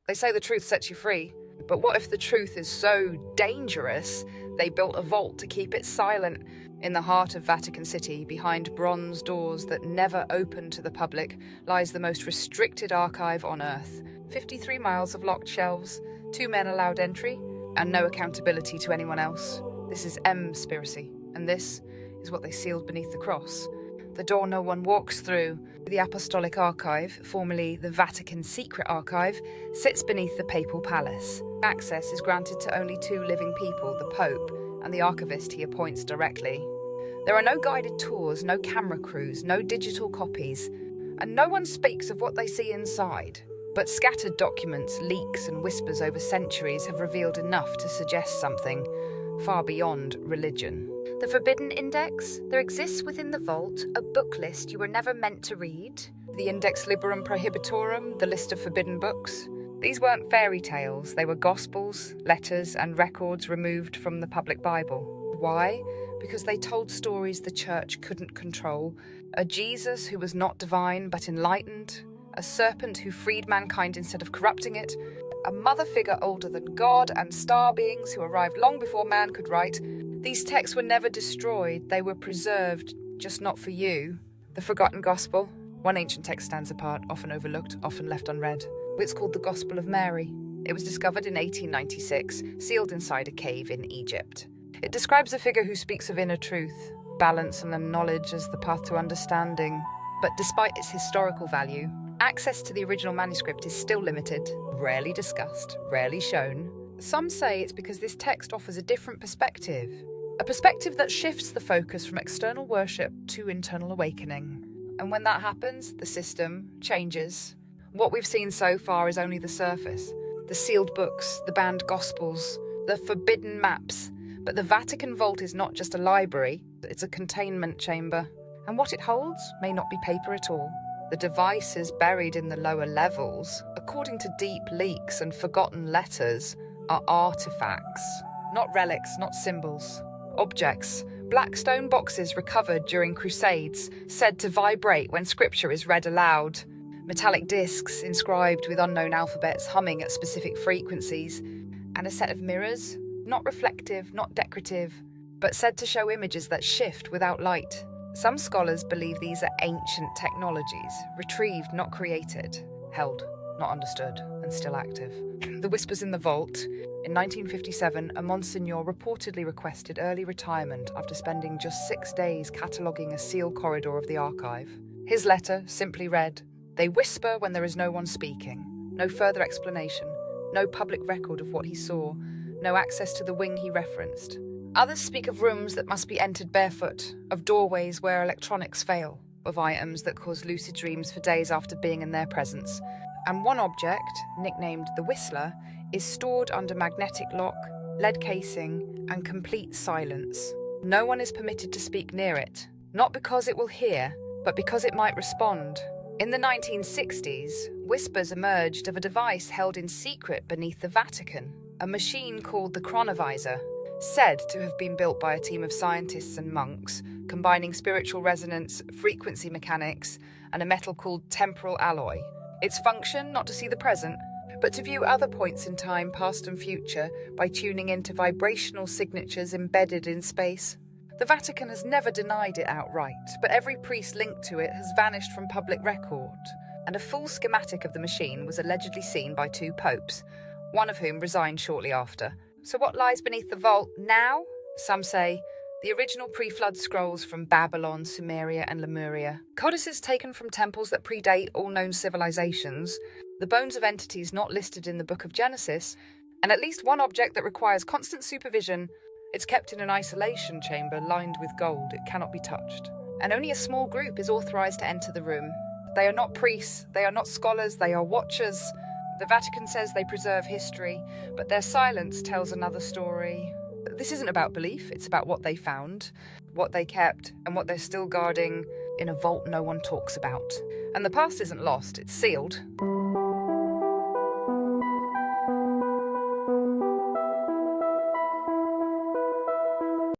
They say the truth sets you free. But what if the truth is so dangerous, they built a vault to keep it silent? In the heart of Vatican City, behind bronze doors that never open to the public, lies the most restricted archive on Earth. 53 miles of locked shelves, 2 men allowed entry, and no accountability to anyone else. This is Emspiracy, and this is what they sealed beneath the cross. The door no one walks through. The Apostolic Archive, formerly the Vatican Secret Archive, sits beneath the Papal Palace. Access is granted to only 2 living people, the Pope and the archivist he appoints directly. There are no guided tours, no camera crews, no digital copies, and no one speaks of what they see inside. But scattered documents, leaks and whispers over centuries have revealed enough to suggest something far beyond religion. The Forbidden Index? There exists within the vault a book list you were never meant to read. The Index Librorum Prohibitorum, the list of forbidden books. These weren't fairy tales, they were gospels, letters and records removed from the public Bible. Why? Because they told stories the church couldn't control. A Jesus who was not divine but enlightened. A serpent who freed mankind instead of corrupting it. A mother figure older than God and star beings who arrived long before man could write. These texts were never destroyed, they were preserved, just not for you. The Forgotten Gospel. One ancient text stands apart, often overlooked, often left unread. It's called the Gospel of Mary. It was discovered in 1896, sealed inside a cave in Egypt. It describes a figure who speaks of inner truth, balance and knowledge as the path to understanding. But despite its historical value, access to the original manuscript is still limited, rarely discussed, rarely shown. Some say it's because this text offers a different perspective. A perspective that shifts the focus from external worship to internal awakening. And when that happens, the system changes. What we've seen so far is only the surface. The sealed books, the banned gospels, the forbidden maps. But the Vatican Vault is not just a library, it's a containment chamber. And what it holds may not be paper at all. The devices buried in the lower levels, according to deep leaks and forgotten letters, are artifacts. Not relics, not symbols. Objects. Black stone boxes recovered during crusades, said to vibrate when scripture is read aloud. Metallic discs inscribed with unknown alphabets humming at specific frequencies. And a set of mirrors, not reflective, not decorative, but said to show images that shift without light. Some scholars believe these are ancient technologies, retrieved, not created, held, not understood, and still active. The whispers in the vault. In 1957, a Monsignor reportedly requested early retirement after spending just 6 days cataloguing a sealed corridor of the archive. His letter simply read, "They whisper when there is no one speaking. No further explanation, no public record of what he saw, no access to the wing he referenced. Others speak of rooms that must be entered barefoot, of doorways where electronics fail, of items that cause lucid dreams for days after being in their presence. And one object, nicknamed the Whistler, is stored under magnetic lock, lead casing, and complete silence. No one is permitted to speak near it, not because it will hear, but because it might respond." In the 1960s, whispers emerged of a device held in secret beneath the Vatican, a machine called the Chronovisor, said to have been built by a team of scientists and monks, combining spiritual resonance, frequency mechanics, and a metal called temporal alloy. Its function, not to see the present, but to view other points in time, past and future, by tuning into vibrational signatures embedded in space. The Vatican has never denied it outright, but every priest linked to it has vanished from public record. And a full schematic of the machine was allegedly seen by 2 popes, one of whom resigned shortly after. So what lies beneath the vault now? Some say the original pre-flood scrolls from Babylon, Sumeria and Lemuria, codices taken from temples that predate all known civilizations, the bones of entities not listed in the Book of Genesis, and at least one object that requires constant supervision. It's kept in an isolation chamber lined with gold. It cannot be touched. And only a small group is authorized to enter the room. They are not priests, they are not scholars, they are watchers. The Vatican says they preserve history, but their silence tells another story. This isn't about belief, it's about what they found, what they kept, and what they're still guarding in a vault no one talks about. And the past isn't lost, it's sealed.